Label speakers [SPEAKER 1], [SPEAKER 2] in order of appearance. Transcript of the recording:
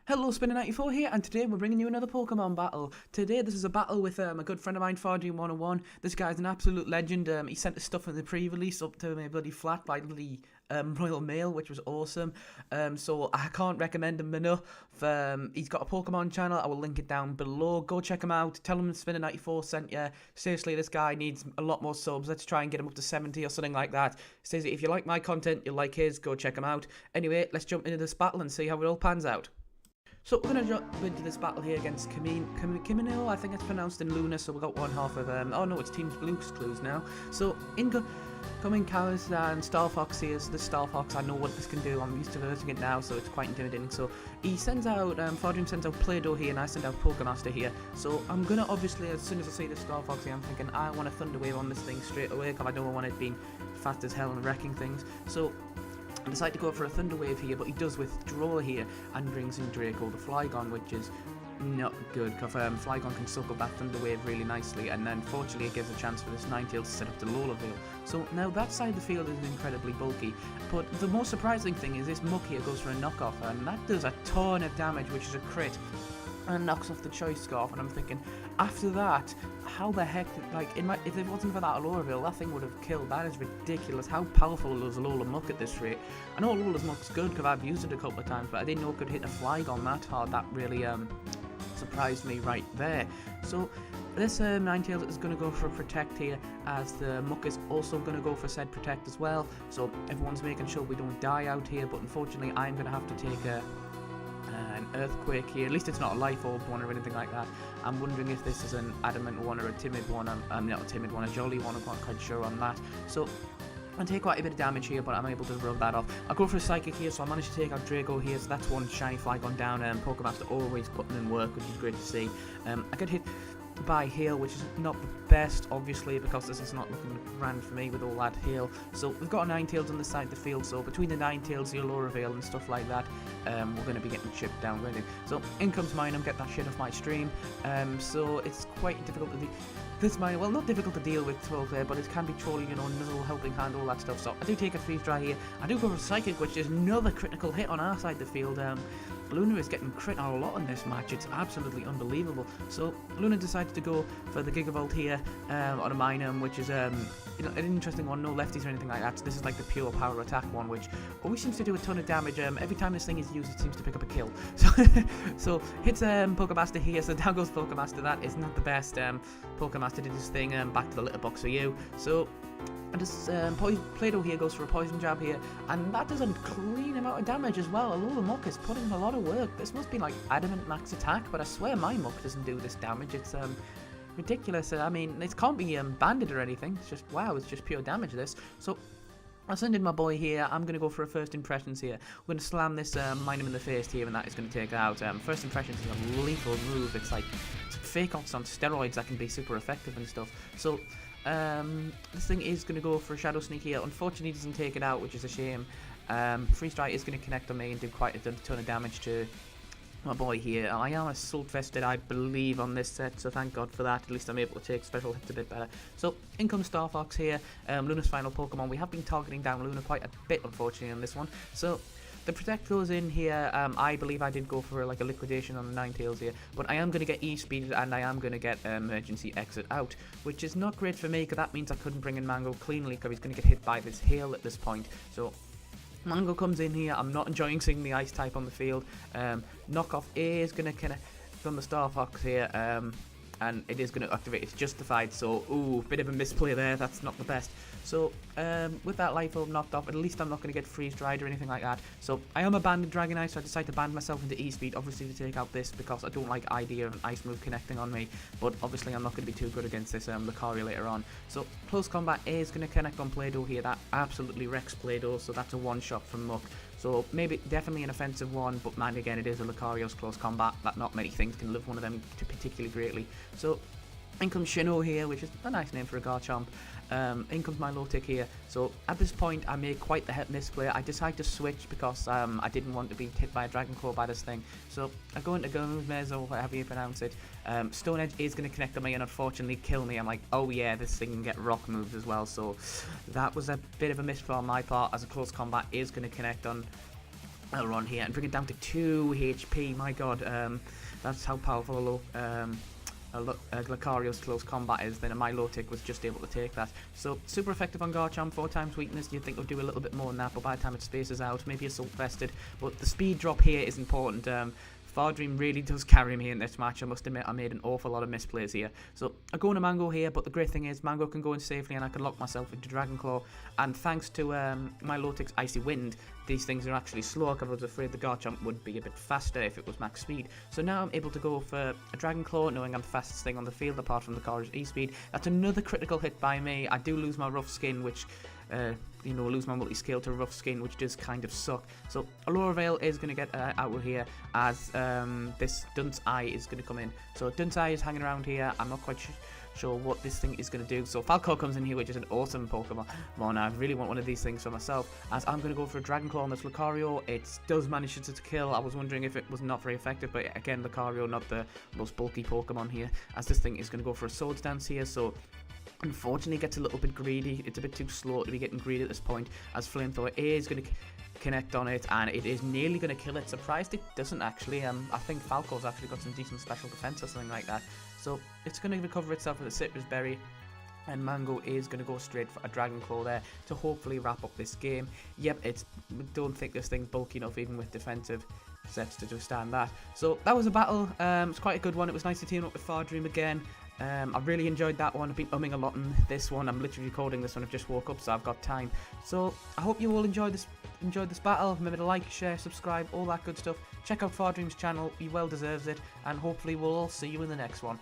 [SPEAKER 1] Hello, Spinner94 here, and today we're bringing you another Pokemon battle. Today, this is a battle with a good friend of mine, Fardream101. This guy's an absolute legend. He sent his stuff in the pre-release up to me bloody flat by bloody Royal Mail, which was awesome. So I can't recommend him enough. He's got a Pokemon channel. I will link it down below. Go check him out. Tell him Spinner94 sent you. Seriously, this guy needs a lot more subs. Let's try and get him up to 70 or something like that. Says if you like my content, you'll like his. Go check him out. Anyway, let's jump into this battle and see how it all pans out. So we're going to jump into this battle here against Kimino, I think it's pronounced in Luna, so we've got one half of, oh no, it's Team Blue's clues now. So, incoming Kalas and Star Fox here, so the Star Fox, I know what this can do, I'm used to versing it now, so it's quite intimidating. So, he sends out, Fardream sends out Play-Doh here, and I send out Pokemaster here. So, I'm going to obviously, as soon as I see the Star Fox here, I'm thinking, I want a Thunder Wave on this thing straight away, because I don't want it being fast as hell and wrecking things. So, I decide to go for a Thunder Wave here, but he does withdraw here and brings in Draco the Flygon, which is not good because Flygon can soak up that Thunder Wave really nicely, and then fortunately it gives a chance for this Ninetales to set up the Lola Veil. So now that side of the field is incredibly bulky, but the most surprising thing is this Muck here goes for a knockoff, and that does a ton of damage, which is a crit, and knocks off the Choice Scarf. And I'm thinking, after that, how the heck, like, if it wasn't for that Alola Veil, that thing would have killed. That is ridiculous. How powerful is Alola Muck at this rate? I know Alola's Muck's good because I've used it a couple of times, but I didn't know it could hit a Flygon that hard. That really surprised me right there. So this Ninetales is going to go for a Protect here, as the Muck is also going to go for said Protect as well. So everyone's making sure we don't die out here, but unfortunately I'm going to have to take an Earthquake here. At least it's not a Life Orb one or anything like that. I'm wondering if this is an Adamant one or a Timid one. I'm not a Timid one, a Jolly one. I'm not quite sure on that. So I take quite a bit of damage here, but I'm able to rub that off. I go for a Psychic here, so I managed to take out Draco here, so that's one shiny Flygon down. Pokemaster always putting in work, which is great to see. I get hit by Hail, which is not the best, obviously, because this is not looking grand for me with all that Hail. So we've got a Ninetales on this side of the field, so between the Ninetales, the Alola Veil and stuff like that, we're going to be getting chipped down really. So in comes Minun, get that shit off my stream. So it's quite difficult to do. This Minun, well, not difficult to deal with Troll there, but it can be Troll, you know, Nuzzle, Helping Hand, all that stuff. So I do take a Freeze Dry here. I do go for a Psychic, which is another critical hit on our side of the field. Luna is getting crit a lot in this match. It's absolutely unbelievable. So Luna decided to go for the Gigavolt here on a Minun, which is you know, an interesting one. No lefties or anything like that. So this is like the pure power attack one, which always seems to do a ton of damage. Every time this thing is used, it seems to pick up a kill. So hits Pokemaster here. So down goes Pokemaster. That is not the best. Pokemaster did his thing. Back to the litter box for you. So. And this Play-Doh here goes for a Poison Jab here, and that does a clean amount of damage as well. Alola Muck is putting in a lot of work. This must be like Adamant Max Attack, but I swear my Muck doesn't do this damage. It's ridiculous. I mean, it can't be banded or anything. It's just, wow, it's just pure damage this. So I'll send in my boy here. I'm going to go for a First Impressions here. We're going to slam this Minun in the face here, and that is going to take it out. First Impressions is a lethal move. It's like Fake Outs on steroids that can be super effective and stuff. So this thing is going to go for a Shadow Sneak here. Unfortunately, it doesn't take it out, which is a shame. Freeze Dry is going to connect on me and do quite a ton of damage to my boy here. I am Assault Vested, I believe, on this set, so thank God for that. At least I'm able to take special hits a bit better. So in comes Star Fox here, Luna's final Pokemon. We have been targeting down Luna quite a bit, unfortunately, on this one. So the Protect goes in here. I believe I did go for like a Liquidation on the Ninetales here, but I am going to get E-Speed and I am going to get Emergency Exit out, which is not great for me because that means I couldn't bring in Mango cleanly because he's going to get hit by this Hail at this point. So Mango comes in here. I'm not enjoying seeing the Ice type on the field. Knockoff A is going to connect from the Star Fox here, and it is going to activate. It's Justified, so ooh, bit of a misplay there. That's not the best. So with that Life Orb knocked off, at least I'm not going to get Freeze Dried or anything like that. So I am a banded Dragonite, so I decided to band myself into E-Speed, obviously to take out this because I don't like idea of an Ice move connecting on me. But obviously I'm not going to be too good against this Lucario later on. So Close Combat A is going to connect on Play-Doh here. That absolutely wrecks Play-Doh, so that's a one-shot from Muck. So maybe definitely an offensive one, but man, again, it is a Lucario's Close Combat. That not many things can live one of them particularly greatly. So in comes Sinnoh here, which is a nice name for a Garchomp. In comes my Milotic here. So at this point, I made quite the misplay. I decided to switch because I didn't want to be hit by a Dragon Claw by this thing. So I go into Gomez, or however you pronounce it. Stone Edge is going to connect on me and unfortunately kill me. I'm like, oh yeah, this thing can get rock moves as well. So that was a bit of a miss on my part, as a Close Combat is going to connect on I'll run here and bring it down to 2 HP. My god, that's how powerful Lucario's close combat is. Then my low tick was just able to take that. So super effective on Garchomp, 4 times weakness. You'd think it would do a little bit more than that, but by the time it spaces out, maybe Assault Vested. But the speed drop here is important. Fardream really does carry me in this match. I must admit I made an awful lot of misplays here. So I go into Mango here, but the great thing is Mango can go in safely and I can lock myself into Dragon Claw. And thanks to my Lotic's Icy Wind, these things are actually slow, because I was afraid the Garchomp would be a bit faster if it was max speed. So now I'm able to go for a Dragon Claw, knowing I'm the fastest thing on the field apart from the Lucario's E-Speed. That's another critical hit by me. I do lose my Rough Skin, which... lose my multi-scale to Rough Skin, which does kind of suck. So Alola Veil is going to get out of here, as this Dunce Eye is going to come in. So Dunce Eye is hanging around here. I'm not quite sure what this thing is going to do. So Falco comes in here, which is an awesome Pokemon. I really want one of these things for myself, as I'm going to go for a Dragon Claw on this Lucario. It does manage to kill. I was wondering if it was not very effective, but again, Lucario not the most bulky Pokemon here, as this thing is going to go for a Swords Dance here. So unfortunately gets a little bit greedy. It's a bit too slow to be getting greedy at this point, as Flamethrower is going to connect on it, and it is nearly going to kill it. Surprised it doesn't actually. I think Falco's actually got some decent special defense or something like that. So it's going to recover itself with a Citrus Berry, and Mango is going to go straight for a Dragon Claw there to hopefully wrap up this game. Yep, don't think this thing's bulky enough even with defensive sets to withstand that. So that was a battle. It's quite a good one. It was nice to team up with Fardream again. I really enjoyed that one. I've been umming a lot in this one. I'm literally recording this one. I've just woke up, so I've got time. So I hope you all enjoyed this battle. Remember to like, share, subscribe, all that good stuff. Check out Fardream's channel. He well deserves it, and hopefully we'll all see you in the next one.